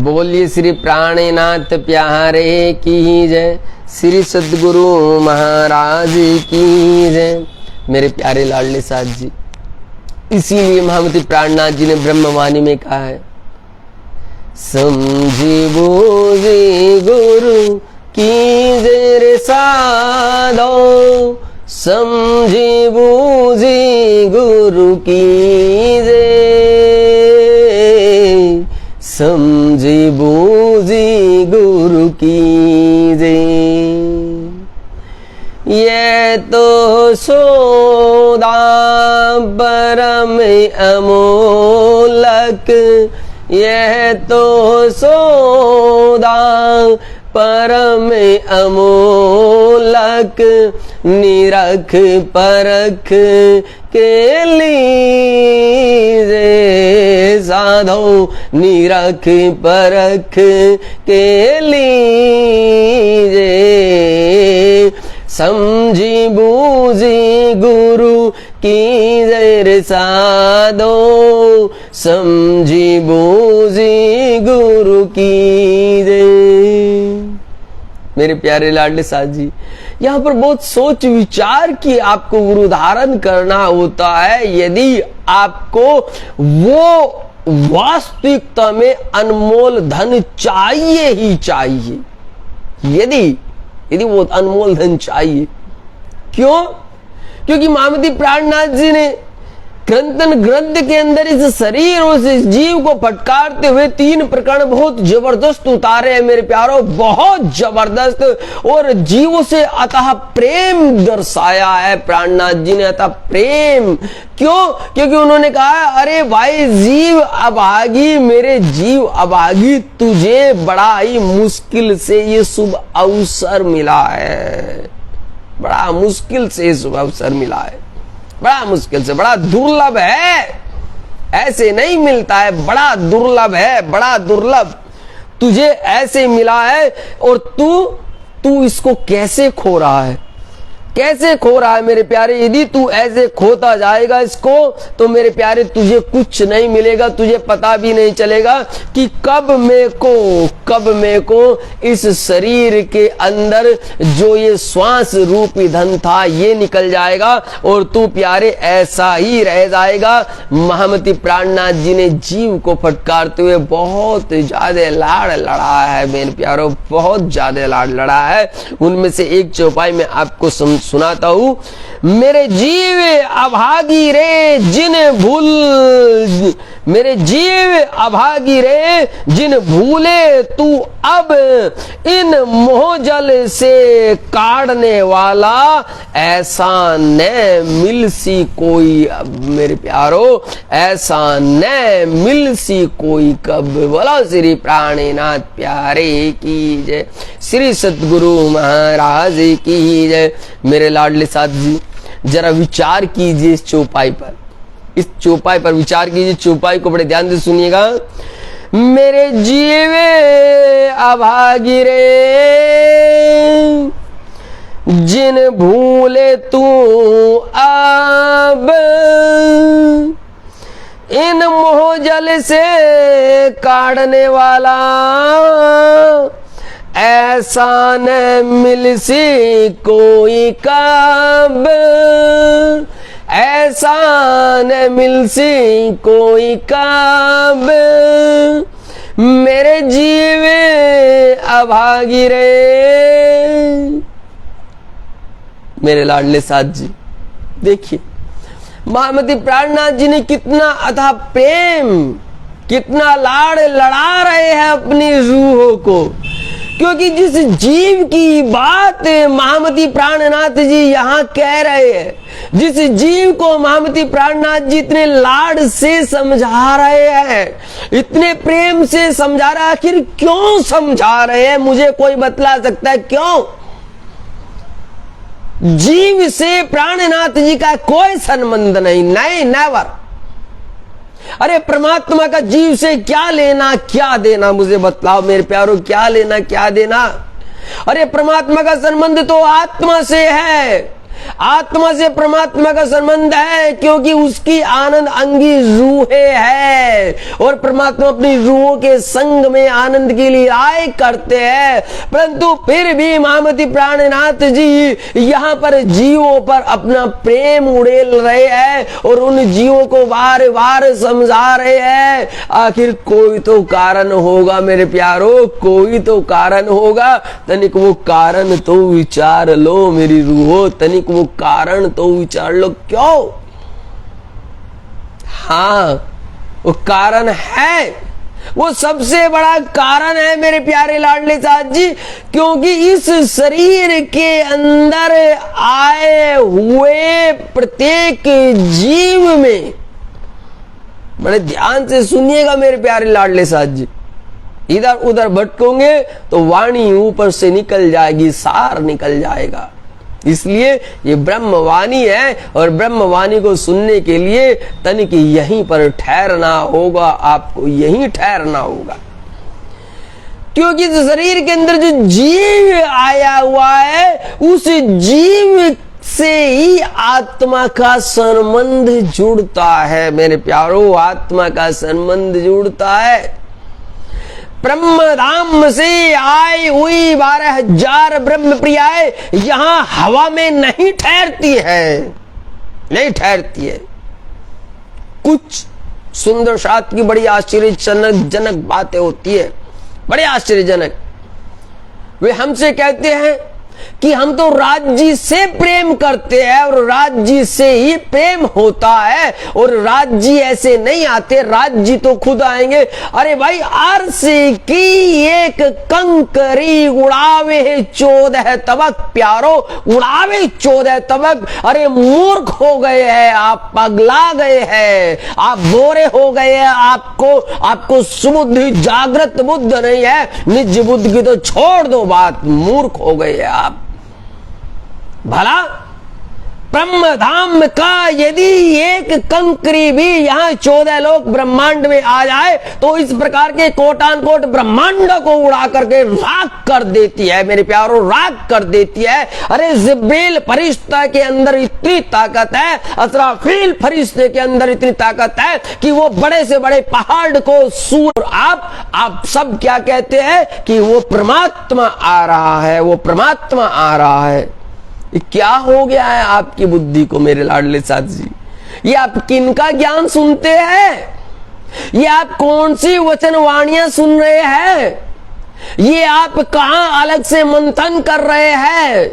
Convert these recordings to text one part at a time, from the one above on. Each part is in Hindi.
बोलिए श्री प्राणनाथ प्यारे की जय, श्री सद्गुरु महाराज की जय। मेरे प्यारे लाडले साथ जी, इसीलिए महामती प्राणनाथ जी ने ब्रह्मवाणी में कहा है, समझी बूझी गुरु की जय रे साधो, समझी बूझी गुरु की जय, समझी बूझी गुरु की जय। ये तो सौदा परम अमोलक, यह तो सौदा परम अमोलक, निरख परख के लीजे साधो, निरख परख के लीजे, समझी बूझी गुरु की जय रे साधो, समझी बूझी गुरु की जय। मेरे प्यारे लाडले साथ जी, यहाँ पर बहुत सोच विचार की आपको गुरु धारण करना होता है। यदि आपको वो वास्तविकता में अनमोल धन चाहिए ही चाहिए, यदि वो अनमोल धन चाहिए, क्यों? क्योंकि महामती प्राणनाथ जी ने ग्रंथ के अंदर इस शरीर और इस जीव को फटकारते हुए 3 प्रकरण बहुत जबरदस्त उतारे हैं मेरे प्यारों, बहुत जबरदस्त। और जीवों से अतः प्रेम दर्शाया है प्राणनाथ जी ने, अतः प्रेम। क्यों? क्योंकि उन्होंने कहा, अरे भाई जीव अभागी, मेरे जीव अभागी, तुझे बड़ा ही मुश्किल से ये शुभ अवसर मिला है, बड़ा मुश्किल से ये शुभ अवसर मिला है, बड़ा मुश्किल से, बड़ा दुर्लभ है, ऐसे नहीं मिलता है, बड़ा दुर्लभ है, बड़ा दुर्लभ तुझे ऐसे मिला है। और तू इसको कैसे खो रहा है, कैसे खो रहा है मेरे प्यारे? यदि तू ऐसे खोता जाएगा इसको तो मेरे प्यारे तुझे कुछ नहीं मिलेगा, तुझे पता भी नहीं चलेगा कि कब मेरे को इस शरीर के अंदर जो ये श्वास रूपी धन था ये निकल जाएगा और तू प्यारे ऐसा ही रह जाएगा। महामती प्राणनाथ जी ने जीव को फटकारते हुए बहुत ज्यादा लाड़ लड़ा है मेरे प्यारों, बहुत ज्यादा लाड़ लड़ा है। उनमें से एक चौपाई में आपको सुनाता हूं। मेरे जीव अभागी रे जिन भूल, मेरे जीव अभागी रे जिन भूले तू अब इन मोहजल से काढ़ने वाला, ऐसा न मिल सी कोई। अब मेरे प्यारो ऐसा न मिल सी कोई कब। बोलो श्री प्राणनाथ प्यारे की जय, श्री सद्गुरु महाराज की जय। मेरे लाडले साथ जी, जरा विचार कीजिए इस चौपाई पर, इस चौपाई पर विचार कीजिए। चौपाई को बड़े ध्यान से सुनिएगा। मेरे जीवे अभागी रे जिन भूले तू अब इन मोहजल से काढ़ने वाला, ऐसा न मिल सी कोई कब, ऐसा न मिल सी कोई कब। मेरे जीवे अभागी रे। मेरे लाडले साथ जी, देखिए महामती प्राणनाथ जी ने कितना अथाह प्रेम, कितना लाड़ लड़ा रहे हैं अपनी रूहों को। क्योंकि जिस जीव की बात महामती प्राणनाथ जी यहाँ कह रहे हैं, जिस जीव को महामती प्राणनाथ जी इतने लाड से समझा रहे हैं, इतने प्रेम से समझा रहे हैं, आखिर क्यों समझा रहे हैं? मुझे कोई बतला सकता है क्यों? जीव से प्राणनाथ जी का कोई संबंध नहीं, नेवर। अरे परमात्मा का जीव से क्या लेना क्या देना, मुझे बतलाओ मेरे प्यारों, क्या लेना क्या देना? अरे परमात्मा का संबंध तो आत्मा से है, आत्मा से परमात्मा का संबंध है, क्योंकि उसकी आनंद अंगी रूहें है और परमात्मा अपनी रूहों के संग में आनंद के लिए आए करते हैं। परंतु फिर भी महामती प्राणनाथ जी यहाँ पर जीवों पर अपना प्रेम उड़ेल रहे हैं और उन जीवों को बार बार समझा रहे हैं। आखिर कोई तो कारण होगा मेरे प्यारो, कोई तो कारण होगा। तनिक वो कारण तो विचार लो मेरी रूहो, तनिक वो कारण तो विचार लो। क्यों? हाँ, वो कारण है, वो सबसे बड़ा कारण है मेरे प्यारे लाडले साथ जी, क्योंकि इस शरीर के अंदर आए हुए प्रत्येक जीव में, बड़े ध्यान से सुनिएगा मेरे प्यारे लाडले साथ जी, इधर उधर भटकोगे तो वाणी ऊपर से निकल जाएगी, सार निकल जाएगा। इसलिए ये ब्रह्मवाणी है और ब्रह्मवाणी को सुनने के लिए तनिक यहीं पर ठहरना होगा, आपको यहीं ठहरना होगा। क्योंकि इस शरीर के अंदर जो जीव आया हुआ है, उस जीव से ही आत्मा का संबंध जुड़ता है मेरे प्यारो, आत्मा का संबंध जुड़ता है। ब्रह्मधाम से आई हुई 12,000 ब्रह्म प्रियाएं यहां हवा में नहीं ठहरती है, नहीं ठहरती है। कुछ सुंदर शास्त्र की बड़ी आश्चर्यजनक बातें होती है, बड़े आश्चर्यजनक। वे हमसे कहते हैं कि हम तो राज्य से प्रेम करते हैं और राज्य से ही प्रेम होता है, और राज्य ऐसे नहीं आते, राज्य तो खुद आएंगे। अरे भाई, अर्श की एक कंकरी उड़ावे 14 तबक प्यारो, उड़ावे 14 तबक। अरे मूर्ख हो गए हैं आप, पगला गए हैं आप, बोरे हो गए हैं, आपको सुबुद्धि जागृत बुद्ध नहीं है, निज बुद्ध की तो छोड़ दो बात, मूर्ख हो गए हैं आप। भला ब्रह्मधाम का यदि एक कंकरी भी यहाँ 14 लोक ब्रह्मांड में आ जाए तो इस प्रकार के कोटान कोट ब्रह्मांड को उड़ा करके राख कर देती है मेरे प्यारों, राख कर देती है। अरे जिब्रील फरिश्ता के अंदर इतनी ताकत है, असराफील फरिश्ते के अंदर इतनी ताकत है कि वो बड़े से बड़े पहाड़ को सूर। आप सब क्या कहते हैं कि वो परमात्मा आ रहा है, वो परमात्मा आ रहा है। ये क्या हो गया है आपकी बुद्धि को मेरे लाडले साथ जी? ये आप किनका ज्ञान सुनते हैं? ये आप कौन सी वचन वाणियां सुन रहे हैं? ये आप कहां अलग से मंथन कर रहे हैं?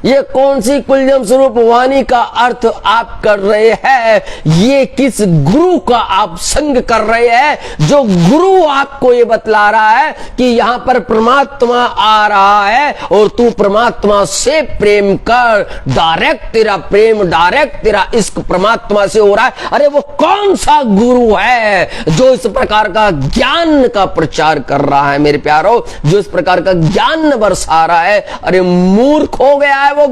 ये कौन सी कुलजम स्वरूप वाणी का अर्थ आप कर रहे हैं? ये किस गुरु का आप संग कर रहे हैं, जो गुरु आपको ये बतला रहा है कि यहां पर परमात्मा आ रहा है और तू परमात्मा से प्रेम कर, डायरेक्ट तेरा प्रेम, डायरेक्ट तेरा इश्क परमात्मा से हो रहा है। अरे वो कौन सा गुरु है जो इस प्रकार का ज्ञान का प्रचार कर रहा है मेरे प्यारो, जो इस प्रकार का ज्ञान बरसा रहा है? अरे मूर्ख हो गया है वो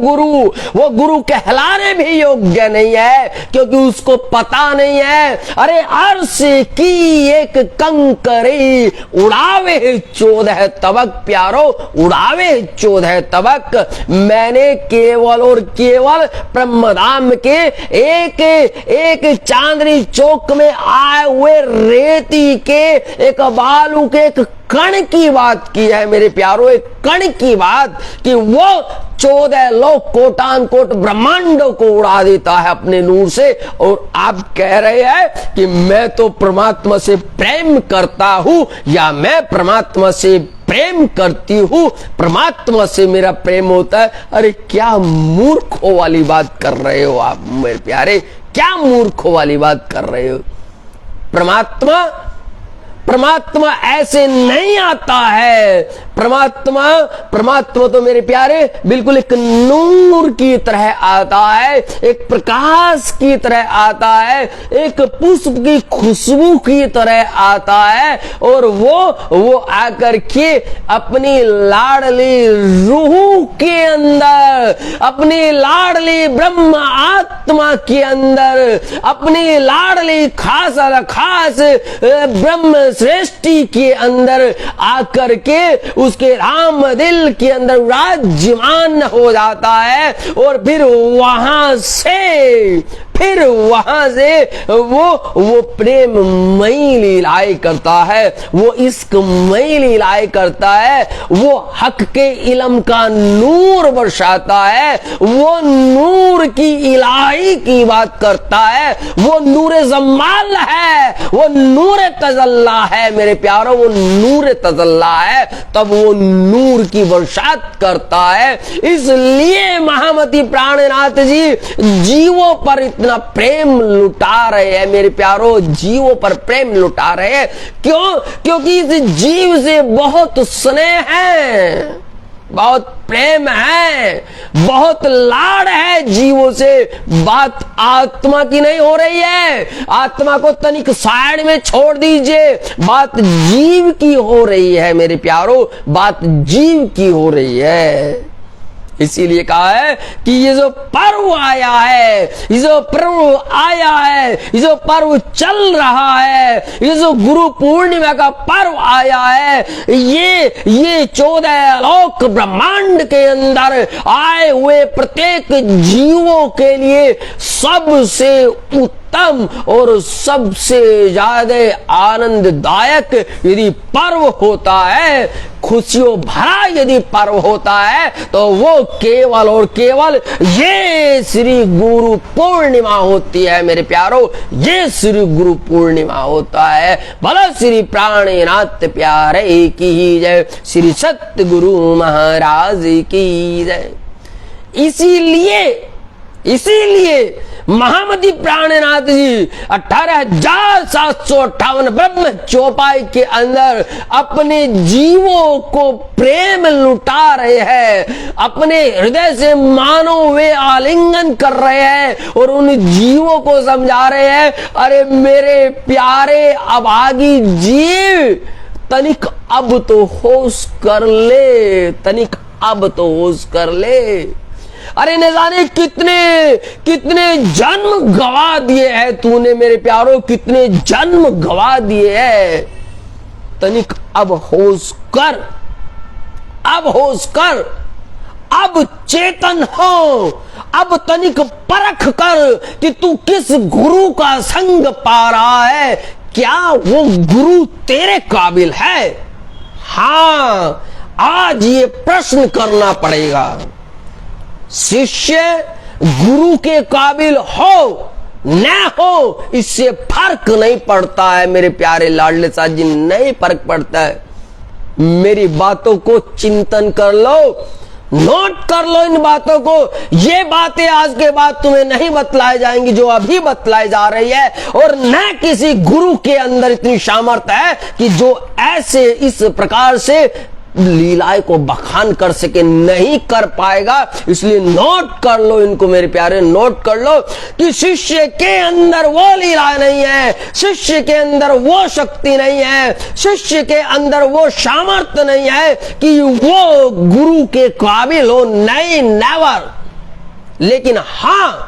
गुरु कहलाने भी योग्य नहीं है, क्योंकि उसको पता नहीं है। अरे अर्श की एक कंकरी उड़ावे 14 तबक प्यारो, उड़ावे 14 तबक। मैंने केवल और केवल ब्रह्मधाम के एक चांदनी चौक में आए हुए रेती के एक बालू के एक कण की बात की है मेरे प्यारो, एक कण की बात, कि वो 14 लोक कोटान कोट ब्रह्मांडों को उड़ा देता है अपने नूर से। और आप कह रहे हैं कि मैं तो परमात्मा से प्रेम करता हूं, या मैं परमात्मा से प्रेम करती हूं, परमात्मा से मेरा प्रेम होता है। अरे क्या मूर्खों वाली बात कर रहे हो आप मेरे प्यारे, क्या मूर्खों वाली बात कर रहे हो? परमात्मा ऐसे नहीं आता है। परमात्मा तो मेरे प्यारे बिल्कुल एक नूर की तरह आता है, एक प्रकाश की तरह आता है, एक पुष्प की खुशबू की तरह आता है, और वो आकर के अपनी लाडली रूह के अंदर, अपनी लाडली ब्रह्म आत्मा के अंदर, अपनी लाडली खास ब्रह्म सृष्टि के अंदर आकर के उसके राम दिल के अंदर विराजमान हो जाता है और फिर वहां से वो प्रेममयी लीलाएं करता है, वो इश्कमयी लीलाएं करता है, वो हक के इल्म का नूर बरसाता है, वो नूर की इलाही की बात करता है, वो नूर जमाल है, वो नूर तजल्ला है मेरे प्यारों, वो नूर तजल्ला है, तब वो नूर की बरसात करता है। इसलिए महामती प्राणनाथ जी जीवों पर इतना प्रेम लुटा रहे हैं मेरे प्यारों, जीवों पर प्रेम लुटा रहे हैं। क्यों? क्योंकि इस जीव से बहुत स्नेह है, बहुत प्रेम है, बहुत लाड़ है जीवों से। बात आत्मा की नहीं हो रही है, आत्मा को तनिक साइड में छोड़ दीजिए, बात जीव की हो रही है मेरे प्यारों, बात जीव की हो रही है। इसीलिए कहा है कि ये जो पर्व आया है, ये जो पर्व आया है, ये जो पर्व चल रहा है, ये जो गुरु पूर्णिमा का पर्व आया है, ये 14 लोक ब्रह्मांड के अंदर आए हुए प्रत्येक जीवों के लिए सबसे उत्तम और सबसे ज्यादा आनंददायक यदि पर्व होता है, खुशियों भरा यदि पर्व होता है, तो वो केवल और केवल ये श्री गुरु पूर्णिमा होती है मेरे प्यारों, ये श्री गुरु पूर्णिमा होता है। भला श्री प्राणनाथ प्यारे की जय, श्री सत्य गुरु महाराज की जय। इसीलिए महामती प्राणनाथ जी 18,758 ब्रह्म चौपाई के अंदर अपने जीवों को प्रेम लुटा रहे हैं, अपने हृदय से मानो वे आलिंगन कर रहे हैं और उन जीवों को समझा रहे हैं, अरे मेरे प्यारे अभागी जीव, तनिक अब तो होश कर ले, तनिक अब तो होश कर ले। अरे न जाने कितने जन्म गवा दिए हैं तूने मेरे प्यारों, कितने जन्म गवा दिए हैं, तनिक अब होश कर, अब होश कर, अब चेतन हो, अब तनिक परख कर कि तू किस गुरु का संग पा रहा है, क्या वो गुरु तेरे काबिल है? हाँ, आज ये प्रश्न करना पड़ेगा। शिष्य गुरु के काबिल हो न हो, इससे फर्क नहीं पड़ता है मेरे प्यारे लाडले साथ जी, नहीं फर्क पड़ता है। मेरी बातों को चिंतन कर लो, नोट कर लो इन बातों को। ये बातें आज के बाद तुम्हें नहीं बतलाई जाएंगी जो अभी बतलाई जा रही है, और न किसी गुरु के अंदर इतनी सामर्थ्य है कि जो ऐसे इस प्रकार से लीलाएं को बखान कर सके, नहीं कर पाएगा। इसलिए नोट कर लो इनको मेरे प्यारे, नोट कर लो कि शिष्य के अंदर वो लीला नहीं है, शिष्य के अंदर वो शक्ति नहीं है, शिष्य के अंदर वो सामर्थ्य नहीं है कि वो गुरु के काबिल हो, नहीं, नेवर। लेकिन हाँ,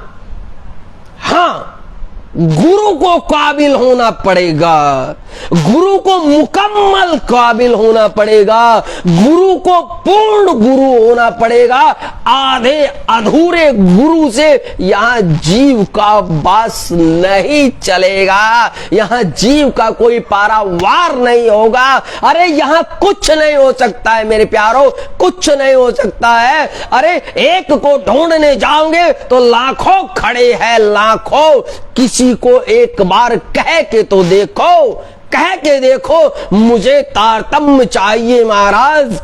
गुरु को काबिल होना पड़ेगा, गुरु को मुकम्मल काबिल होना पड़ेगा, गुरु को पूर्ण गुरु होना पड़ेगा। आधे अधूरे गुरु से यहां जीव का वास नहीं चलेगा, यहां जीव का कोई पारावार नहीं होगा। अरे यहां कुछ नहीं हो सकता है मेरे प्यारों, कुछ नहीं हो सकता है। अरे एक को ढूंढने जाओगे तो लाखों खड़े हैं, लाखों। किसी को एक बार कह के तो देखो, कह के देखो मुझे तारतम्य चाहिए महाराज,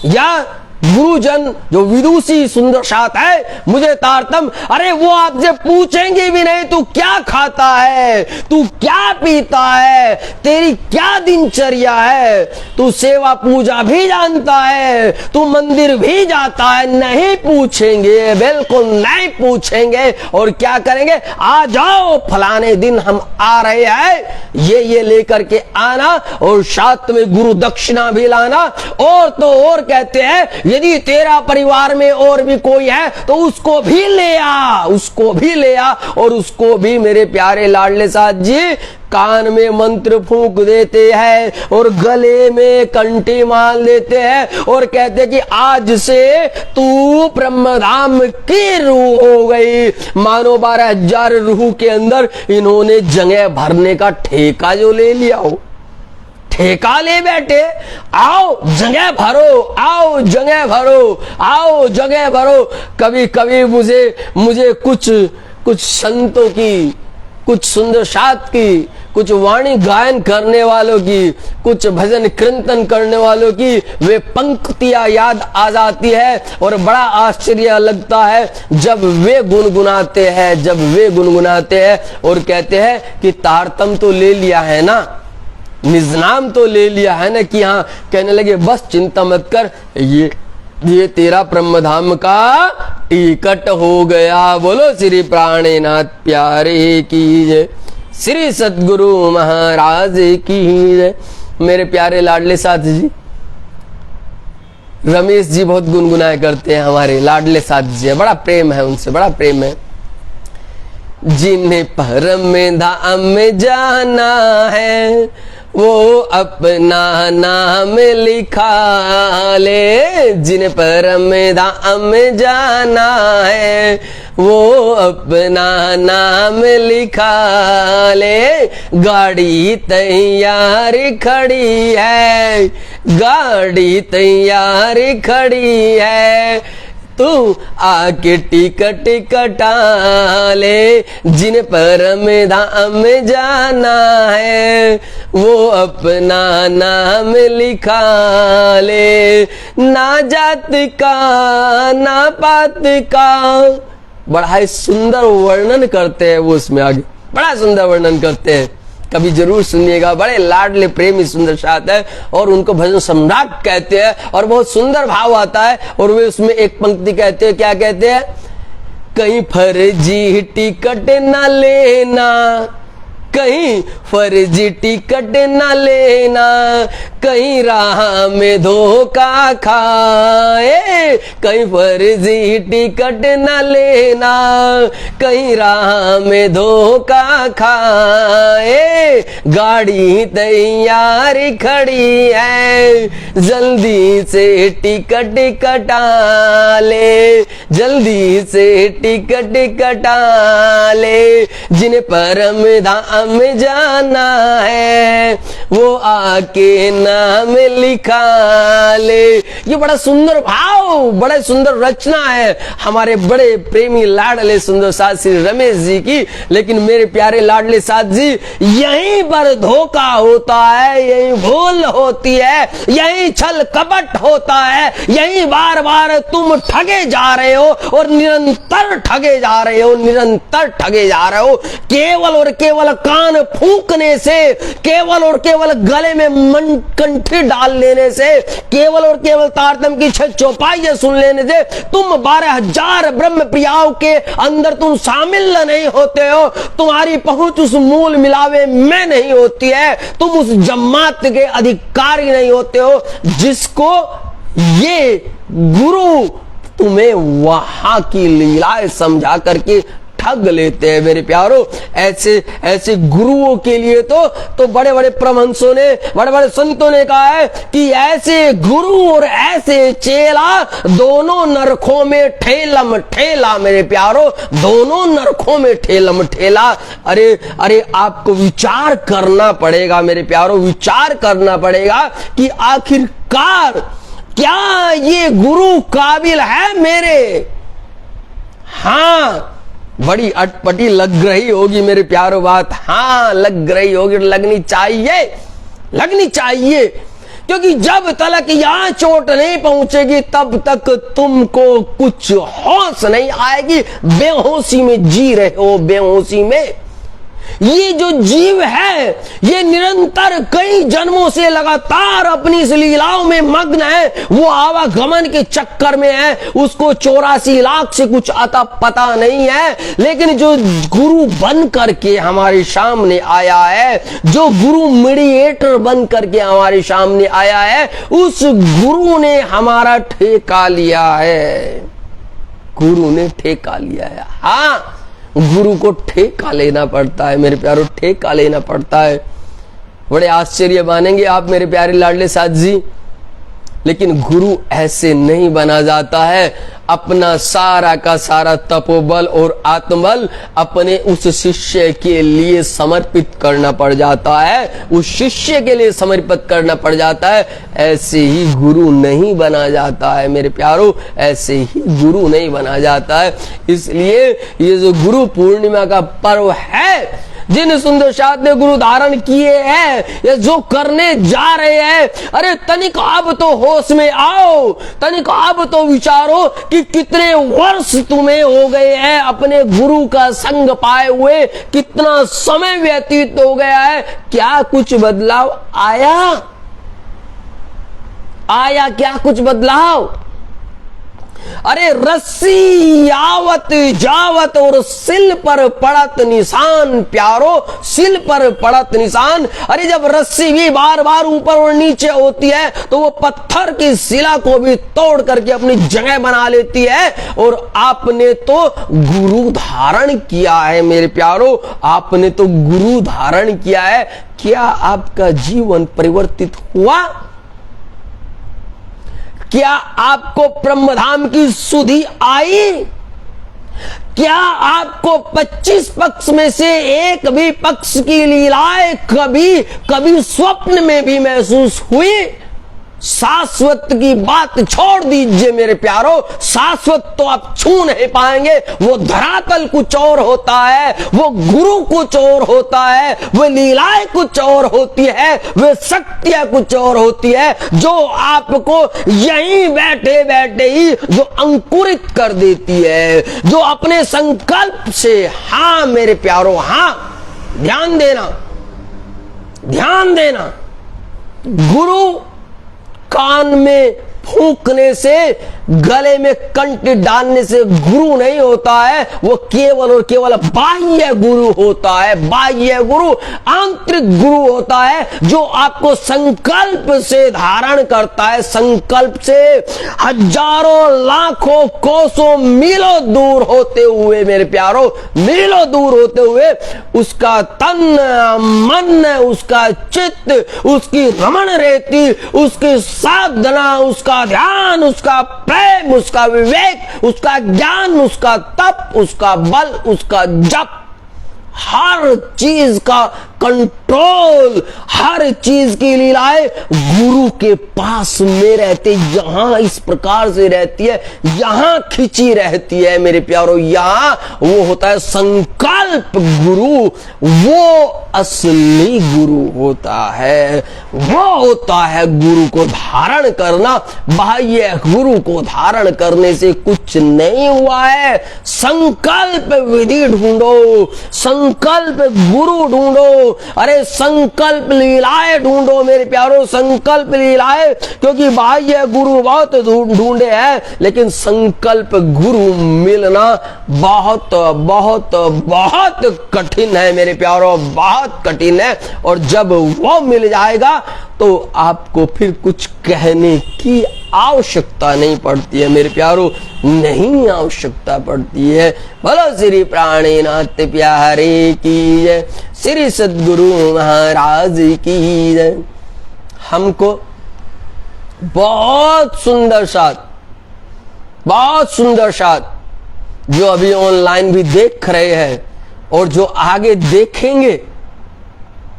या गुरुजन जो विदुषी सुंदर साथ है, मुझे तारतम। अरे वो आपसे पूछेंगे भी नहीं तू क्या खाता है, तू क्या पीता है, तेरी क्या दिनचर्या है, तू सेवा पूजा भी जानता है, तू मंदिर भी जाता है, नहीं पूछेंगे, बिल्कुल नहीं पूछेंगे। और क्या करेंगे, आ जाओ फलाने दिन हम आ रहे हैं, ये लेकर के आना, और साथ में गुरु दक्षिणा भी लाना। और तो और कहते हैं यदि तेरा परिवार में और भी कोई है तो उसको भी ले आ, उसको भी ले आ, और उसको भी मेरे प्यारे लाडले साथ जी कान में मंत्र फूंक देते हैं और गले में कंठी मान देते हैं और कहते हैं कि आज से तू ब्रह्मधाम की रूह हो गई। मानो 12,000 रूह के अंदर इन्होंने जगह भरने का ठेका जो ले लिया हो, ठेका ले बैठे, आओ जगह भरो, आओ जगह भरो, आओ जगह भरो। कभी कभी मुझे कुछ संतों की, कुछ सुंदर शाद की, कुछ वाणी गायन करने वालों की, कुछ भजन कीर्तन करने वालों की वे पंक्तियां याद आ जाती है और बड़ा आश्चर्य लगता है जब वे गुनगुनाते हैं और कहते हैं कि तारतम तो ले लिया है ना, निजनाम तो ले लिया है ना, कि हाँ कहने लगे बस चिंता मत कर, ये तेरा ब्रह्मधाम का टिकट हो गया। बोलो श्री प्राणनाथ प्यारे की जय, श्री सद्गुरु महाराज की जय। मेरे प्यारे लाडले साथी जी, रमेश जी बहुत गुनगुनाया करते हैं, हमारे लाडले साथी जी, बड़ा प्रेम है उनसे, बड़ा प्रेम है। जिन्हें परम धाम में जाना है वो अपना नाम लिखा ले, जिन्हें परम धाम में जाना है वो अपना नाम लिखा ले। गाड़ी तैयार खड़ी है, गाड़ी तैयार खड़ी है, तू आके टिकट कटा ले। जिन परम धाम में जाना है वो अपना नाम लिखा ले। ना जात का ना पात का, बड़ा ही सुंदर वर्णन करते हैं वो, उसमें आगे बड़ा सुंदर वर्णन करते हैं, कभी जरूर सुनिएगा। बड़े लाडले प्रेमी सुंदर शाद है और उनको भजन सम्राट कहते हैं और बहुत सुंदर भाव आता है। और वे उसमें एक पंक्ति कहते हैं, क्या कहते हैं, कहीं फर्जी टिकट ना लेना, कहीं फर्जी टिकट न लेना, कहीं राह में धोखा खाए। कहीं फर्जी टिकट न लेना, कहीं राह में धोखा खाए। गाड़ी तैयार खड़ी है, जल्दी से टिकट कटा ले, जल्दी से टिकट कटा ले। जिन्हें परम धाम में जाना है वो आके नाम लिखा ले। ये बड़ा सुंदर भाव, बड़ा सुंदर रचना है हमारे बड़े प्रेमी लाडले सुंदर साथ श्री रमेश जी की। लेकिन मेरे प्यारे लाडले साथ जी, यहीं पर धोखा होता है, यहीं भूल होती है, यहीं छल कपट होता है, यहीं बार बार तुम ठगे जा रहे हो और निरंतर ठगे जा रहे हो, निरंतर ठगे जा रहे हो। केवल और केवल कान फूंकने से, केवल और केवल गले में कंठी डाल लेने से, केवल और केवल तारतम की 6 चौपाइयां सुन लेने से तुम 12,000 ब्रह्म प्रियाओं के अंदर तुम शामिल नहीं होते हो। तुम्हारी पहुंच उस मूल मिलावे में नहीं होती है, तुम उस जमात के अधिकारी नहीं होते हो जिसको ये गुरु तुम्हें वहां की लीलाएं समझा करके ठग लेते हैं। मेरे प्यारों, ऐसे गुरुओं के लिए तो बड़े बड़े परमहंसों ने, बड़े बड़े संतों ने कहा है कि ऐसे गुरु और ऐसे चेला दोनों नरकों में ठेलम ठेला। मेरे प्यारों, दोनों नरकों में ठेलम ठेला। अरे आपको विचार करना पड़ेगा मेरे प्यारों, विचार करना पड़ेगा कि आखिरकार क्या ये गुरु काबिल है मेरे। हाँ, बड़ी अटपटी लग रही होगी मेरे प्यारों बात, हाँ लग रही होगी, लगनी चाहिए, लगनी चाहिए। क्योंकि जब तक यहां चोट नहीं पहुंचेगी तब तक तुमको कुछ होश नहीं आएगी। बेहोशी में जी रहे हो, बेहोशी में। ये जो जीव है ये निरंतर कई जन्मों से लगातार अपनी इस लीलाओं में मग्न है, वो आवागमन के चक्कर में है, उसको 84 लाख से कुछ आता पता नहीं है। लेकिन जो गुरु बन करके हमारे सामने आया है, जो गुरु मीडिएटर बन करके हमारे सामने आया है, उस गुरु ने हमारा ठेका लिया है, गुरु ने ठेका लिया है। हाँ, गुरु को ठेका लेना पड़ता है मेरे प्यारों, ठेका लेना पड़ता है। बड़े आश्चर्य मानेंगे आप मेरे प्यारे लाडले साथ जी, लेकिन गुरु ऐसे नहीं बना जाता है। अपना सारा का सारा तपोबल और आत्मबल अपने उस शिष्य के लिए समर्पित करना पड़ जाता है, उस शिष्य के लिए समर्पित करना पड़ जाता है। ऐसे ही गुरु नहीं बना जाता है मेरे प्यारों, ऐसे ही गुरु नहीं बना जाता है। इसलिए ये जो गुरु पूर्णिमा का पर्व है, जिन सुंदर साथ ने गुरु धारण किए हैं या जो करने जा रहे हैं, अरे तनिक अब तो होश में आओ, तनिक अब तो विचारो कि कितने वर्ष तुम्हें हो गए हैं अपने गुरु का संग पाए हुए, कितना समय व्यतीत हो गया है। क्या कुछ बदलाव आया क्या कुछ बदलाव? अरे रस्सी आवत जावत और सिल पर पड़त निशान प्यारो, सिल पर पड़त निशान। अरे जब रस्सी भी बार बार ऊपर और नीचे होती है तो वो पत्थर की शिला को भी तोड़ करके अपनी जगह बना लेती है। और आपने तो गुरु धारण किया है मेरे प्यारो, आपने तो गुरु धारण किया है। क्या आपका जीवन परिवर्तित हुआ? क्या आपको ब्रह्मधाम की सुधि आई? क्या आपको 25 पक्ष में से एक भी पक्ष की लीलाएं कभी स्वप्न में भी महसूस हुई? शाश्वत की बात छोड़ दीजिए मेरे प्यारो, शाश्वत तो आप छू नहीं पाएंगे। वो धरातल कुछ और होता है, वो गुरु कुछ और होता है, वो लीलाएं कुछ और होती है, वे शक्तियां कुछ और होती है, जो आपको यहीं बैठे बैठे ही जो अंकुरित कर देती है, जो अपने संकल्प से, हाँ मेरे प्यारो हाँ, ध्यान देना, ध्यान देना, गुरु कान में फूंकने से, गले में कंठ डालने से गुरु नहीं होता है। वो केवल और केवल बाह्य गुरु होता है, बाह्य गुरु, आंतरिक गुरु होता है, जो आपको संकल्प से धारण करता है, संकल्प से हजारों लाखों कोसों मीलों दूर होते हुए मेरे प्यारो, मीलों दूर होते हुए उसका तन मन, उसका चित्त, उसकी रमण रेती, उसकी साधना, उसका ध्यान, उसका प्रेम, उसका विवेक, उसका ज्ञान, उसका तप, उसका बल, उसका जप, हर चीज का कंट्रोल, हर चीज की लीलाएं गुरु के पास में रहते, यहां इस प्रकार से रहती है, यहां खिंची रहती है मेरे प्यारो, यहां वो होता है संकल्प गुरु, वो असली गुरु होता है, वो होता है गुरु को धारण करना। बाह्य गुरु को धारण करने से कुछ नहीं हुआ है। संकल्प विधि ढूंढो, संकल्प गुरु ढूंढो, अरे संकल्प लीलाएं ढूंढो मेरे प्यारो, संकल्प लीलाएं, क्योंकि बाह्य गुरु बहुत ढूंढे हैं, लेकिन संकल्प गुरु मिलना बहुत बहुत बहुत कठिन है मेरे प्यारो, बहुत कठिन है। और जब वो मिल जाएगा तो आपको फिर कुछ कहने की आवश्यकता नहीं पड़ती है मेरे प्यारो, नहीं आवश्यकता पड़ती है। बोलो श्री प्राणीनाथ प्यारे की जय, श्री सद्गुरु महाराज की जय। हमको बहुत सुंदर साथ जो अभी ऑनलाइन भी देख रहे हैं और जो आगे देखेंगे,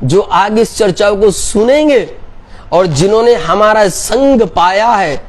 जो आगे इस चर्चा को सुनेंगे, और जिन्होंने हमारा संग पाया है,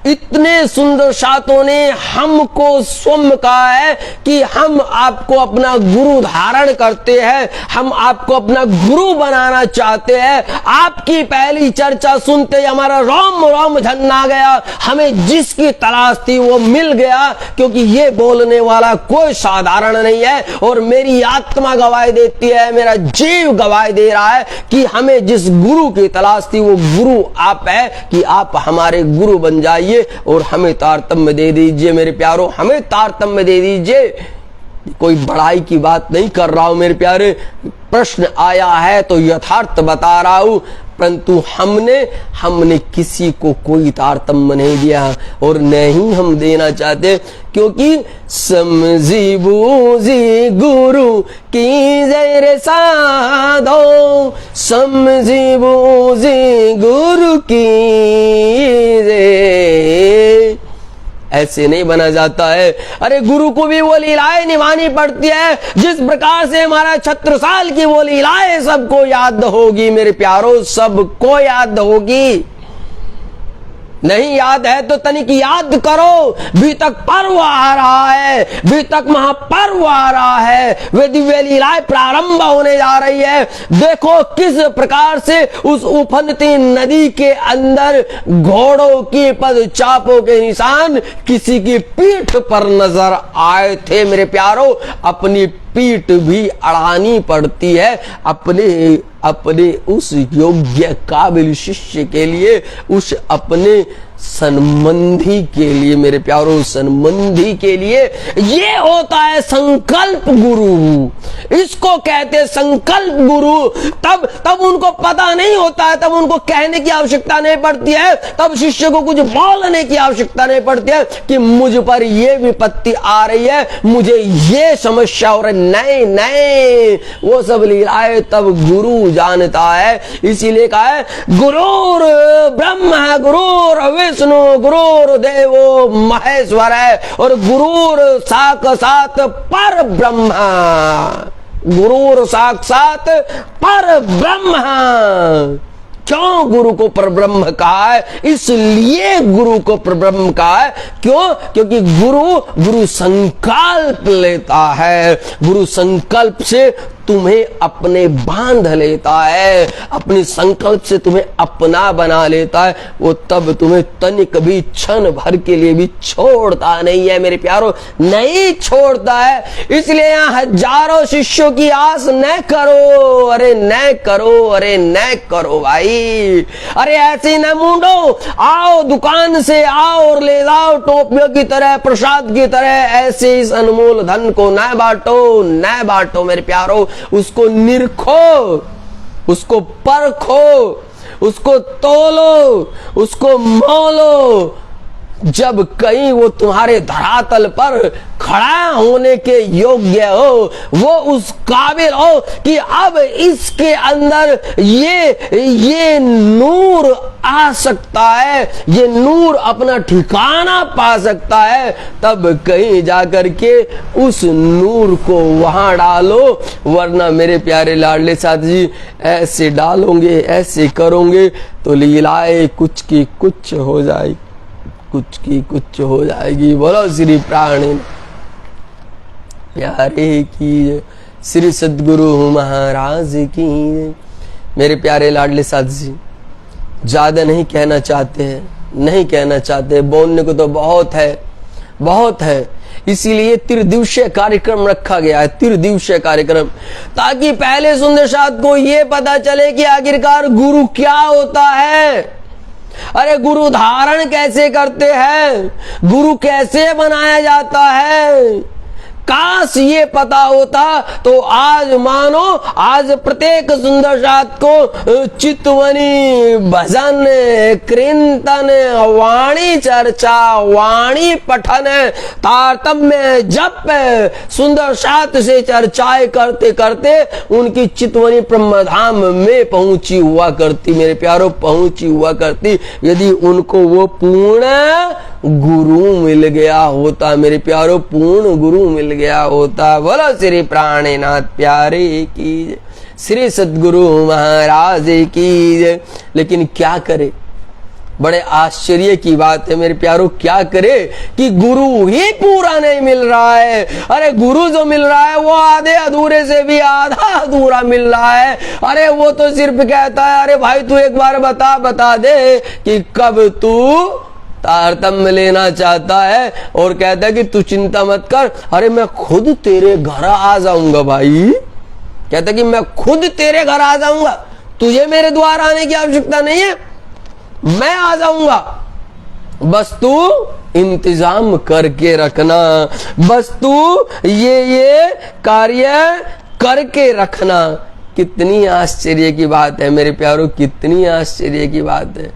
इतने सुंदर साथों ने हमको स्वयं कहा है कि हम आपको अपना गुरु धारण करते हैं, हम आपको अपना गुरु बनाना चाहते हैं। आपकी पहली चर्चा सुनते ही हमारा रोम रोम झन्ना गया, हमें जिसकी तलाश थी वो मिल गया, क्योंकि ये बोलने वाला कोई साधारण नहीं है। और मेरी आत्मा गवाही देती है, मेरा जीव गवाही दे रहा है कि हमें जिस गुरु की तलाश थी वो गुरु आप है, कि आप हमारे गुरु बन जाइए और हमें तारतम्य दे दीजिए मेरे प्यारो, हमें तारतम्य दे दीजिए। कोई बड़ाई की बात नहीं कर रहा हूं मेरे प्यारे, प्रश्न आया है तो यथार्थ बता रहा हूं, परंतु हमने किसी को कोई तारतम्य नहीं दिया और नहीं हम देना चाहते, क्योंकि समझी बूझी गुरु की जय रे साधो, समझी बूझी गुरु की जय। ऐसे नहीं बना जाता है। अरे गुरु को भी वो लीलाएं निभानी पड़ती है जिस प्रकार से हमारा छत्रसाल की वो लीलाएं सबको याद होगी मेरे प्यारों, सबको याद होगी। नहीं याद है तो तनिक याद करो, भी तक पर्व आ रहा है, भी तक महापर्व आ रहा है, वे दिव्य लीलाएं प्रारंभ होने जा रही है। देखो किस प्रकार से उस उफनती नदी के अंदर घोड़ों की पदचापों के निशान किसी की पीठ पर नजर आए थे मेरे प्यारों। अपनी पीठ भी अड़ानी पड़ती है अपने उस योग्य काबिल शिष्य के लिए, उस अपने संबंधी के लिए मेरे प्यारों, संबंधी के लिए। ये होता है संकल्प गुरु, इसको कहते संकल्प गुरु। तब उनको पता नहीं होता है, तब उनको कहने की आवश्यकता नहीं पड़ती है, तब शिष्य को कुछ बोलने की आवश्यकता नहीं पड़ती है कि मुझ पर ये विपत्ति आ रही है, मुझे ये समस्या हो रही। नहीं, वो सब लीलाएं तब गुरु जानता है। इसीलिए कहा है गुरुर ब्रह्म, गुरुर विष्णु, गुरुर देवो महेश्वर है, और गुरुर साक्षात पर ब्रह्म, गुरुर साक्षात पर ब्रह्म। क्यों गुरु को परब्रह्म कहा है? इसलिए गुरु को परब्रह्म कहा है। क्यों? क्योंकि गुरु संकल्प लेता है, गुरु संकल्प से तुम्हें अपने बांध लेता है, अपने संकल्प से तुम्हें अपना बना लेता है। वो तब तुम्हें तनिक भी क्षण भर के लिए भी छोड़ता नहीं है मेरे प्यारों, नहीं छोड़ता है। इसलिए यहाँ हजारों शिष्यों की आस न करो, अरे न करो, अरे न करो भाई। अरे ऐसे न मूंडो, आओ दुकान से आओ और ले जाओ टोपियों की तरह, प्रसाद की तरह। ऐसे इस अनमोल धन को न बांटो मेरे प्यारों। उसको निरखो, उसको परखो, उसको तोलो, उसको मोलो। जब कहीं वो तुम्हारे धरातल पर खड़ा होने के योग्य हो, वो उस काबिल हो कि अब इसके अंदर ये नूर आ सकता है, ये नूर अपना ठिकाना पा सकता है, तब कहीं जाकर के उस नूर को वहां डालो। वरना मेरे प्यारे लाडले साथी जी, ऐसे डालोगे, ऐसे करोगे तो लीलाएं कुछ की कुछ हो जाएगी, कुछ की कुछ हो जाएगी। बोलो श्री प्राणी प्यारे की, श्री सद्गुरु महाराज की। मेरे प्यारे लाडले साथी जी, ज्यादा नहीं कहना चाहते हैं, नहीं कहना चाहते, बोलने को तो बहुत है। इसीलिए त्रिदिवसीय कार्यक्रम रखा गया है, त्रिदिवसीय कार्यक्रम, ताकि पहले सुंदर साथ को ये पता चले कि आखिरकार गुरु क्या होता है। अरे गुरु धारण कैसे करते हैं, गुरु कैसे बनाया जाता है। काश ये पता होता तो आज मानो, आज प्रत्येक सुंदर साथ को चितवनी, भजन, कीर्तन, वाणी चर्चा, वाणी पठन, तारतम्य, जप, सुंदर साथ से चर्चाएं करते करते उनकी चितवनी ब्रह्मधाम में पहुंची हुआ करती मेरे प्यारों, पहुंची हुआ करती। यदि उनको वो पूर्ण गुरु मिल गया होता मेरे प्यारों, पूर्ण गुरु मिल गया होता। बोलो श्री प्राणनाथ प्यारे की, श्री सद्गुरु महाराज की। लेकिन क्या करे, बड़े आश्चर्य की बात है मेरे प्यारों, क्या करे कि गुरु ही पूरा नहीं मिल रहा है। अरे गुरु जो मिल रहा है वो आधे अधूरे से भी आधा अधूरा मिल रहा है। अरे वो तो सिर्फ कहता है, अरे भाई तू एक बार बता दे कि कब तू तारतम्य लेना चाहता है, और कहता है कि तू चिंता मत कर, अरे मैं खुद तेरे घर आ जाऊंगा भाई। कहता है कि मैं खुद तेरे घर आ जाऊंगा, तुझे मेरे द्वार आने की आवश्यकता नहीं है, मैं आ जाऊंगा। बस तू इंतजाम करके रखना, बस तू ये कार्य करके रखना। कितनी आश्चर्य की बात है मेरे प्यारों, कितनी आश्चर्य की बात है।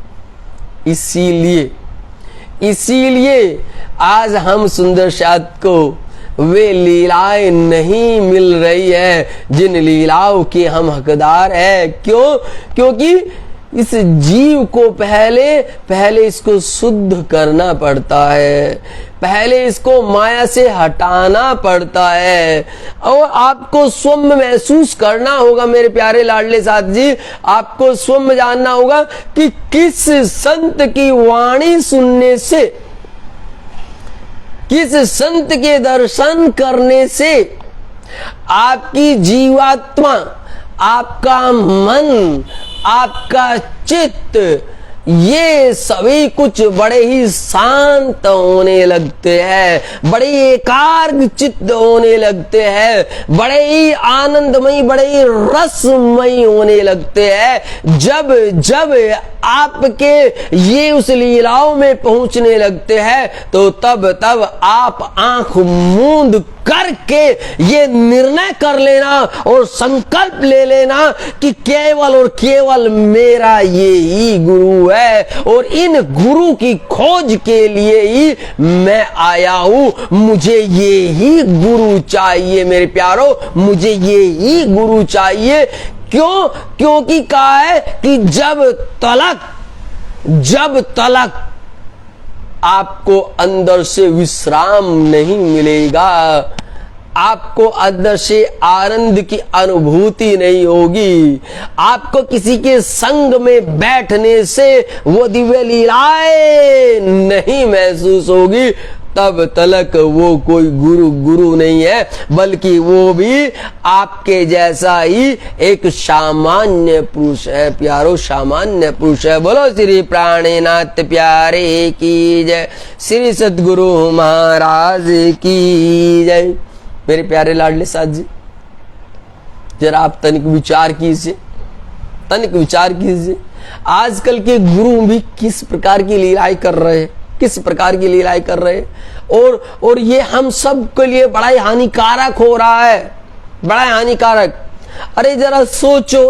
इसीलिए आज हम सुंदर साथ को वे लीलाएं नहीं मिल रही है जिन लीलाओं के हम हकदार है। क्यों? क्योंकि इस जीव को पहले इसको शुद्ध करना पड़ता है, पहले इसको माया से हटाना पड़ता है। और आपको स्वयं महसूस करना होगा मेरे प्यारे लाडले साथ जी, आपको स्वयं जानना होगा कि किस संत की वाणी सुनने से, किस संत के दर्शन करने से आपकी जीवात्मा, आपका मन, आपका चित्त, ये सभी कुछ बड़े ही शांत होने लगते हैं, बड़े एकाग्र चित्त होने लगते हैं, बड़े ही आनंदमयी, बड़े ही रसमयी होने लगते हैं। जब जब आपके ये उस लीलाओं में पहुंचने लगते हैं तो तब आप आंख मूंद करके ये निर्णय कर लेना और संकल्प ले लेना कि केवल और केवल मेरा ये ही गुरु है और इन गुरु की खोज के लिए ही मैं आया हूं। मुझे ये ही गुरु चाहिए मेरे प्यारो, मुझे ये ही गुरु चाहिए। क्यों? क्योंकि कहा है कि जब तलक आपको अंदर से विश्राम नहीं मिलेगा, आपको अंदर से आनंद की अनुभूति नहीं होगी, आपको किसी के संग में बैठने से वो दिव्य लीलाएं नहीं महसूस होगी, तब तलक वो कोई गुरु नहीं है, बल्कि वो भी आपके जैसा ही एक सामान्य पुरुष है प्यारो, सामान्य पुरुष है। बोलो श्री प्राणनाथ प्यारे की जय, श्री सद्गुरु महाराज की जय। मेरे प्यारे लाडले साथ जी, जरा आप तनिक विचार कीजिए, तनिक विचार कीजिए, आजकल के गुरु भी किस प्रकार की लीलाएं कर रहे हैं, किस प्रकार की लीलाएं कर रहे हैं। और ये हम सब के लिए बड़ा ही हानिकारक हो रहा है, बड़ा ही हानिकारक। अरे जरा सोचो,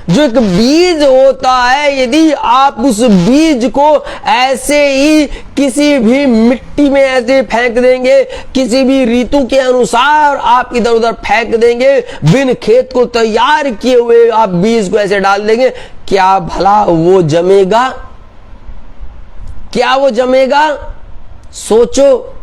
जो एक बीज होता है, यदि आप उस बीज को ऐसे ही किसी भी मिट्टी में ऐसे फेंक देंगे, किसी भी ऋतु के अनुसार आप इधर उधर फेंक देंगे, बिन खेत को तैयार किए हुए आप बीज को ऐसे डाल देंगे, क्या भला वो जमेगा? क्या वो जमेगा? सोचो।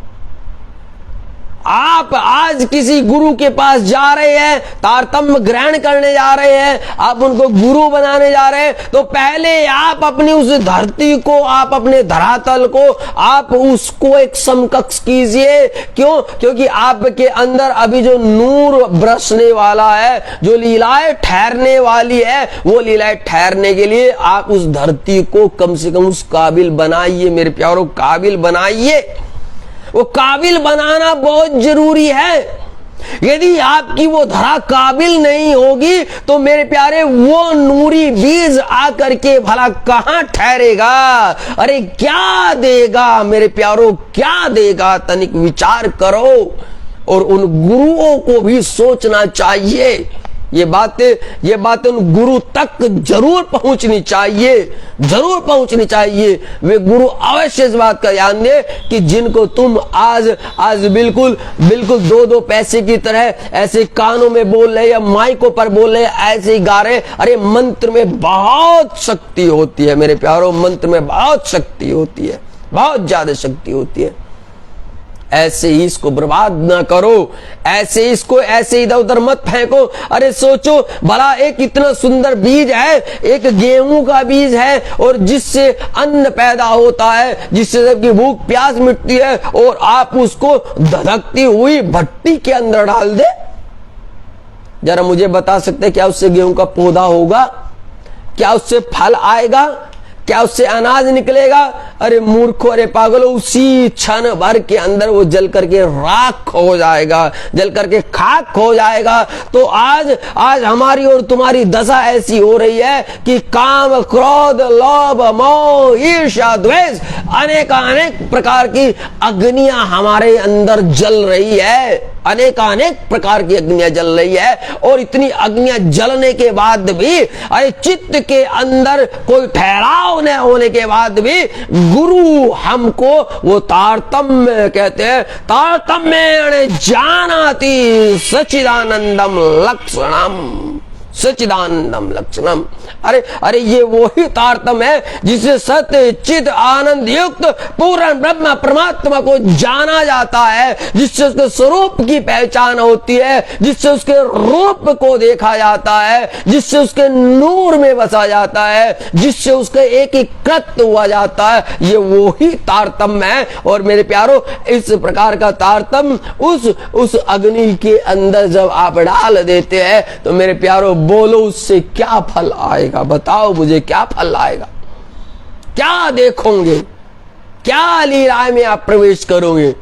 आप आज किसी गुरु के पास जा रहे हैं, तारतम्य ग्रहण करने जा रहे हैं, आप उनको गुरु बनाने जा रहे हैं, तो पहले आप अपनी उस धरती को, आप अपने धरातल को, आप उसको एक समकक्ष कीजिए। क्यों? क्योंकि आपके अंदर अभी जो नूर बरसने वाला है, जो लीलाएं ठहरने वाली है, वो लीलाएं ठहरने के लिए आप उस धरती को कम से कम उस काबिल बनाइए मेरे प्यारों, काबिल बनाइए। वो काबिल बनाना बहुत जरूरी है। यदि आपकी वो धरा काबिल नहीं होगी तो मेरे प्यारे वो नूरी बीज आकर के भला कहां ठहरेगा? अरे क्या देगा मेरे प्यारों, क्या देगा? तनिक विचार करो। और उन गुरुओं को भी सोचना चाहिए, ये बातें उन गुरु तक जरूर पहुंचनी चाहिए, जरूर पहुंचनी चाहिए। वे गुरु अवश्य इस बात का ध्यान दे कि जिनको तुम आज बिल्कुल दो पैसे की तरह ऐसे कानों में बोल रहे या माइकों पर बोल रहे, ऐसे ही गा रहे। अरे मंत्र में बहुत शक्ति होती है मेरे प्यारों, मंत्र में बहुत शक्ति होती है, बहुत ज्यादा शक्ति होती है। ऐसे ही इसको बर्बाद ना करो, ऐसे इधर उधर मत फेंको। अरे सोचो भला, एक इतना सुंदर बीज है, एक गेहूं का बीज है, और जिससे अन्न पैदा होता है, जिससे सबकी भूख प्यास मिटती है, और आप उसको धधकती हुई भट्टी के अंदर डाल दे। जरा मुझे बता सकते क्या उससे गेहूं का पौधा होगा? क्या उससे फल आएगा? क्या उससे अनाज निकलेगा? अरे मूर्खों, अरे पागलों, उसी क्षण भर के अंदर वो जल करके राख हो जाएगा, जल करके खाक हो जाएगा। तो आज हमारी और तुम्हारी दशा ऐसी हो रही है कि काम, क्रोध, लोभ, मोह, ईर्ष्या, द्वेष अनेक प्रकार की अग्नियां हमारे अंदर जल रही है, अनेक प्रकार की अग्नियां जल रही है। और इतनी अग्नियां जलने के बाद भी, अरे चित्त के अंदर कोई ठहराव न होने के बाद भी गुरु हमको वो तारतम्य कहते हैं, तारतम्य जानाति सच्चिदानंदम लक्षणम, सच्चिदानंदम लक्षणम। अरे ये वही तारतम्य है जिससे सत्य चित आनंद युक्त पूर्ण ब्रह्म परमात्मा को जाना जाता है, जिससे उसके स्वरूप की पहचान होती है, जिससे उसके रूप को देखा जाता है, जिससे उसके नूर में बसा जाता है, जिससे उसके एकीकृत हुआ जाता है। ये वही तारतम्य है। और मेरे प्यारो, इस प्रकार का तारतम्य उस अग्नि के अंदर जब आप डाल देते हैं तो मेरे प्यारो बोलो उससे क्या फल आएगा? बताओ मुझे, क्या फल आएगा? क्या देखोगे? क्या लीला में आप प्रवेश करोगे?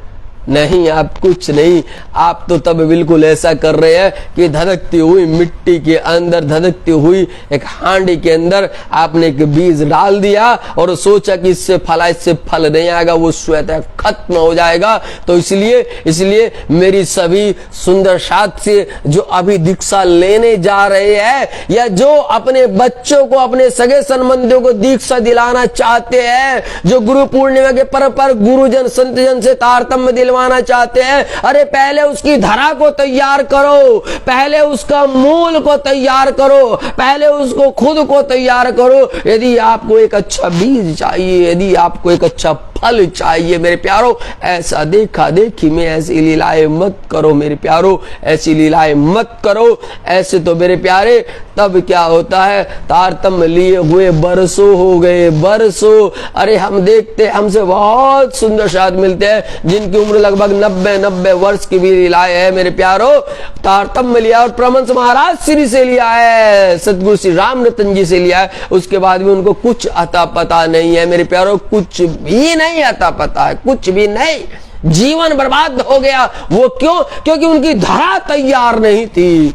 नहीं, आप कुछ नहीं। आप तो तब बिल्कुल ऐसा कर रहे हैं कि धधकती हुई मिट्टी के अंदर, धधकती हुई एक हांडी के अंदर आपने एक बीज डाल दिया और सोचा कि इससे फल नहीं आएगा, वो स्वतः खत्म हो जाएगा। तो इसलिए मेरी सभी सुंदर साथी जो अभी दीक्षा लेने जा रहे हैं, या जो अपने बच्चों को, अपने सगे संबंधियों को दीक्षा दिलाना चाहते हैं, जो गुरु पूर्णिमा के पर गुरुजन संतजन से तारतम्य दिलवाना चाहते हैं, अरे पहले उसकी धरा को तैयार करो, पहले उसका मूल को तैयार करो, पहले उसको खुद को तैयार करो। यदि आपको एक अच्छा बीज चाहिए, यदि आपको एक अच्छा फल चाहिए मेरे प्यारो, ऐसा देखा देखी में ऐसी लीलाएं मत करो मेरे प्यारो, ऐसी लीलाएं मत करो। ऐसे तो मेरे प्यारे तब क्या होता है, तारतम्य लिए हुए बरसों हो गए, बरसों। अरे हम देखते, हमसे बहुत सुंदर साथ मिलते हैं जिनकी उम्र लगभग 90 वर्ष की भी लीलाएं है मेरे प्यारो। तारतम्य लिया और प्रमंस महाराज श्री से लिया है, सतगुरु श्री राम रतन जी से लिया है, उसके बाद भी उनको कुछ अता पता नहीं है मेरे प्यारो, कुछ भी नहीं आता पता है, कुछ भी नहीं। जीवन बर्बाद हो गया। वो क्यों? क्योंकि उनकी धरा तैयार नहीं थी,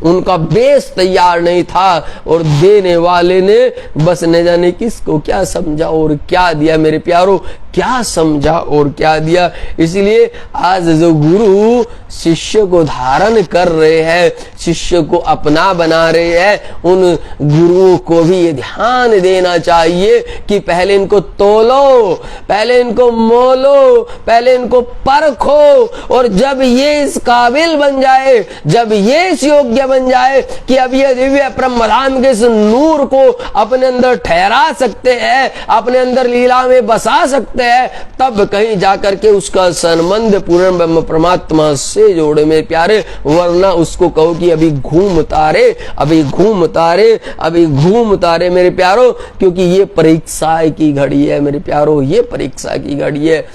उनका बेस तैयार नहीं था, और देने वाले ने बस न जाने किसको क्या समझा और क्या दिया मेरे प्यारो, क्या समझा और क्या दिया। इसलिए आज जो गुरु शिष्य को धारण कर रहे हैं, शिष्य को अपना बना रहे हैं, उन गुरुओं को भी ये ध्यान देना चाहिए कि पहले इनको तोलो, पहले इनको मोलो, पहले इनको परखो, और जब ये इस काबिल बन जाए, जब ये इस योग्य बन जाए कि अब ये दिव्य ब्रह्मधाम के इस नूर को अपने अंदर ठहरा सकते हैं, अपने अंदर लीला में बसा सकते हैं, तब कहीं जाकर के उसका संबंध पूर्ण ब्रह्म परमात्मा से जोड़े मेरे प्यारे। वरना उसको कहो कि अभी घूमता रे, अभी घूमता रे, अभी घूमता रे मेरे प्यारो, क्योंकि ये परीक्षा की घड़ी है मेरे प्यारो, ये परीक्षा की घड़ी है।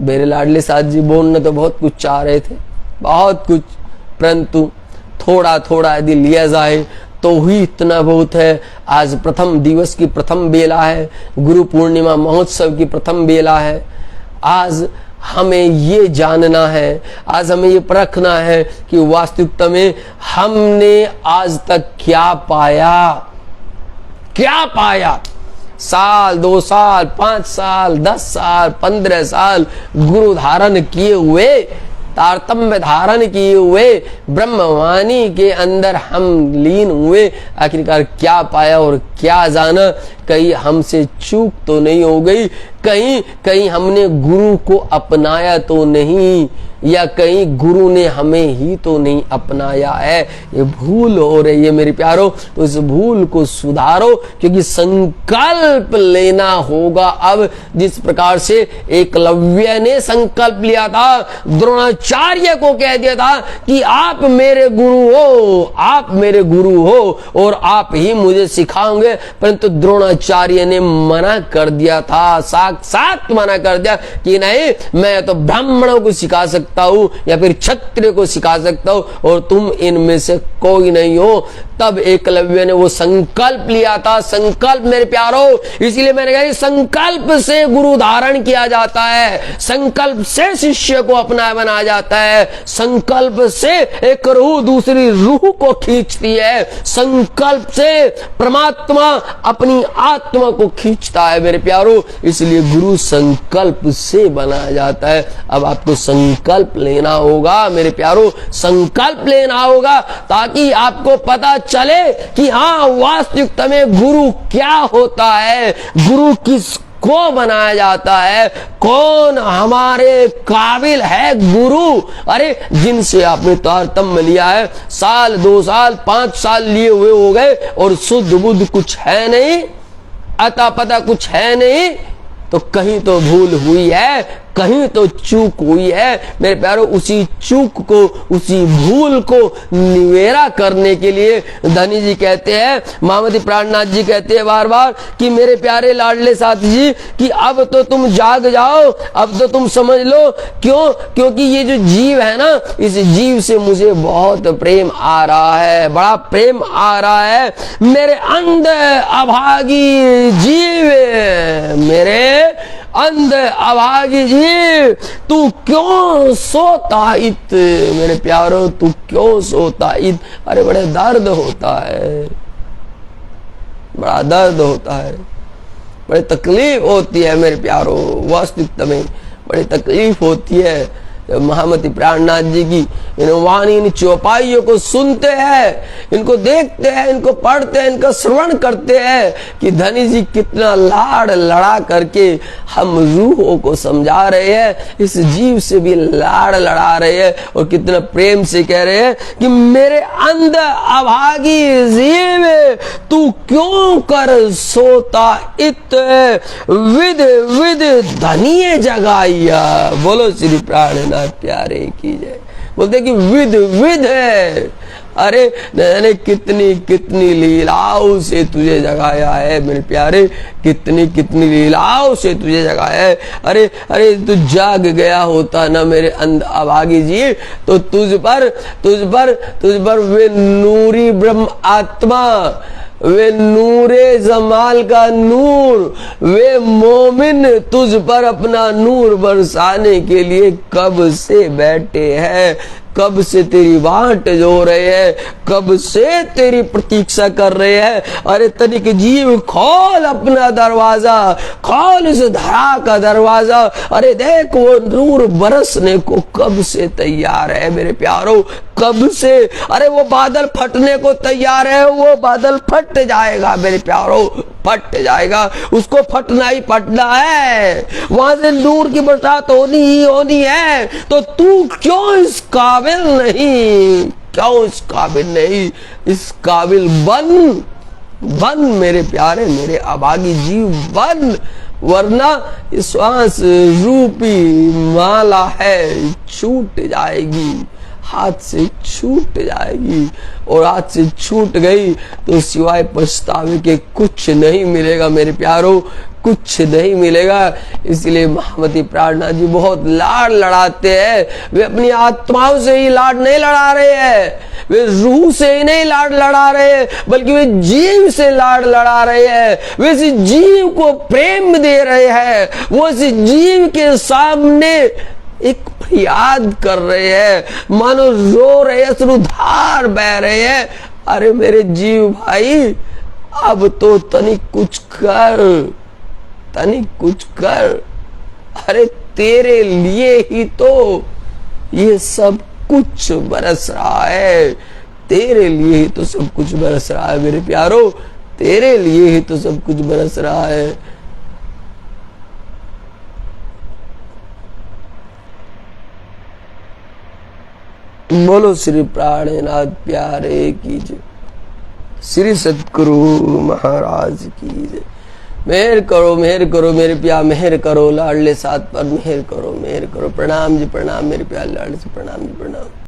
मेरे लाडले साथ जी बोलने तो बहुत कुछ चाह रहे थे, बहुत कुछ, परंतु थोड़ा थोड़ा यदि लिया जाए तो ही इतना बहुत है। आज प्रथम दिवस की प्रथम बेला है, गुरु पूर्णिमा महोत्सव की प्रथम बेला है। आज हमें ये जानना है, आज हमें ये परखना है कि वास्तविकता में हमने आज तक क्या पाया, क्या पाया। साल, 2 साल, 5 साल, 10 साल, 15 साल गुरु धारण किए हुए, तारतम्य धारण किए हुए, ब्रह्मवाणी के अंदर हम लीन हुए, आखिरकार क्या पाया और क्या जाना। कहीं हमसे चूक तो नहीं हो गई, कहीं हमने गुरु को अपनाया तो नहीं, या कहीं गुरु ने हमें ही तो नहीं अपनाया है। ये भूल हो रही है मेरे प्यारो, तो इस भूल को सुधारो, क्योंकि संकल्प लेना होगा। अब जिस प्रकार से एकलव्य ने संकल्प लिया था, द्रोणाचार्य को कह दिया था कि आप मेरे गुरु हो, आप मेरे गुरु हो और आप ही मुझे सिखाओगे, परंतु द्रोणाचार्य ने मना कर दिया था, साथ मना कर दिया कि नहीं, मैं तो ब्राह्मणों को सिखा सकता हूं या फिर क्षत्रिय को सिखा सकता हूं और तुम इनमें से कोई नहीं हो। तब एकलव्य ने वो संकल्प लिया था। संकल्प मेरे प्यारो, इसीलिए मैंने कहा संकल्प से गुरु धारण किया जाता है, संकल्प से शिष्य को अपना बना जाता है, संकल्प से एक रूह दूसरी रूह को खींचती है, संकल्प से परमात्मा अपनी आत्मा को खींचता है मेरे प्यारो। इसलिए गुरु संकल्प से बनाया जाता है। अब आपको संकल्प लेना होगा मेरे प्यारो, संकल्प लेना होगा ताकि आपको पता चले कि हाँ वास्तविकता में गुरु क्या होता है, गुरु किसको बनाया जाता है, कौन हमारे काबिल है गुरु। अरे जिनसे आपने तारतम्य लिया है, साल 2 साल 5 साल लिए हुए हो गए और शुद्ध बुद्ध कुछ है नहीं, अता पता कुछ है नहीं, तो कहीं तो भूल हुई है, कहीं तो चूक हुई है मेरे प्यारों। उसी चूक को, उसी भूल को निवेरा करने के लिए धनी जी कहते हैं, महामती प्राणनाथ जी कहते हैं बार बार कि मेरे प्यारे लाडले साथी जी कि अब तो तुम जाग जाओ, अब तो तुम समझ लो। क्यों? क्योंकि ये जो जीव है ना, इस जीव से मुझे बहुत प्रेम आ रहा है, बड़ा प्रेम आ रहा है। मेरे अंध अभागी जीव, मेरे अंध अभागी जीव, तू क्यों सोता इत, मेरे प्यारो तू क्यों सोता इत। अरे बड़े दर्द होता है, बड़ा दर्द होता है, बड़ी तकलीफ होती है मेरे प्यारो, वास्तविकता में बड़ी तकलीफ होती है। महामती प्राणनाथ जी की इन वाणी, इन चौपाइयों को सुनते हैं, इनको देखते हैं, इनको पढ़ते हैं, इनका श्रवण करते हैं कि धनी जी कितना लाड़ लड़ा करके हम रूहों को समझा रहे हैं, इस जीव से भी लाड़ लड़ा रहे हैं और कितना प्रेम से कह रहे हैं कि मेरे अंध अभागी जीव तू क्यों कर सोता इत, विद विद धनिये जगाइया। बोलो श्री प्राणनाथ प्यारे की जय। बोलते कि विध विध है, अरे मैंने कितनी कितनी लीलाओं से तुझे जगाया है मेरे प्यारे, कितनी कितनी लीलाओं से तुझे जगाया है। अरे अरे तू जाग गया होता ना मेरे अंध अभागी जी, तो तुझ पर वे नूरी ब्रह्म आत्मा, वे नूरे जमाल का नूर, वे मोमिन तुझ पर अपना नूर बरसाने के लिए कब से बैठे हैं, कब से तेरी बाट जो रहे हैं, कब से तेरी प्रतीक्षा कर रहे हैं। अरे तनिक जीव खोल अपना दरवाजा, खोल इस धरा का दरवाजा। अरे देख वो नूर बरसने को कब से तैयार है मेरे प्यारो, कब से। अरे वो बादल फटने को तैयार है, वो बादल फट जाएगा मेरे प्यारो, फट जाएगा, उसको फटना ही फटना है, वहां से नूर की बरसात होनी ही होनी है। तो तू क्यों इस काबिल नहीं, क्यों इस काबिल नहीं, इस काबिल बन मेरे प्यारे, मेरे अभागी जीव बन, वरना श्वास रूपी माला है छूट जाएगी, हाथ से छूट जाएगी, और हाथ से छूट गई तो सिवाय पछतावे के कुछ नहीं मिलेगा मेरे प्यारो, कुछ नहीं मिलेगा। इसलिए महामती प्राणनाथ जी बहुत लाड़ लड़ाते हैं। वे अपनी आत्माओं से ही लाड़ नहीं लड़ा रहे हैं, वे रूह से ही नहीं लाड़ लड़ा रहे हैं, बल्कि वे जीव से लाड़ लड़ा रहे हैं। वे इस जीव को प्रेम दे रहे हैं, वो इस जीव के सामने एक फरियाद कर रहे हैं, मानो रो रहे हैं, अश्रुधार बह रहे हैं। अरे मेरे जीव भाई, अब तो तनिक कुछ कर, तनिक कुछ कर। अरे तेरे लिए ही तो ये सब कुछ बरस रहा है, तेरे लिए ही तो सब कुछ बरस रहा है मेरे प्यारो, तेरे लिए ही तो सब कुछ बरस रहा है। बोलो श्री प्राणनाथ प्यारे की जय, श्री सतगुरु महाराज की जय। मेहर करो मेरे प्यार, मेहर करो लाडले साथ पर, मेहर करो। प्रणाम जी प्रणाम मेरे प्यार लाडले से, प्रणाम जी प्रणाम।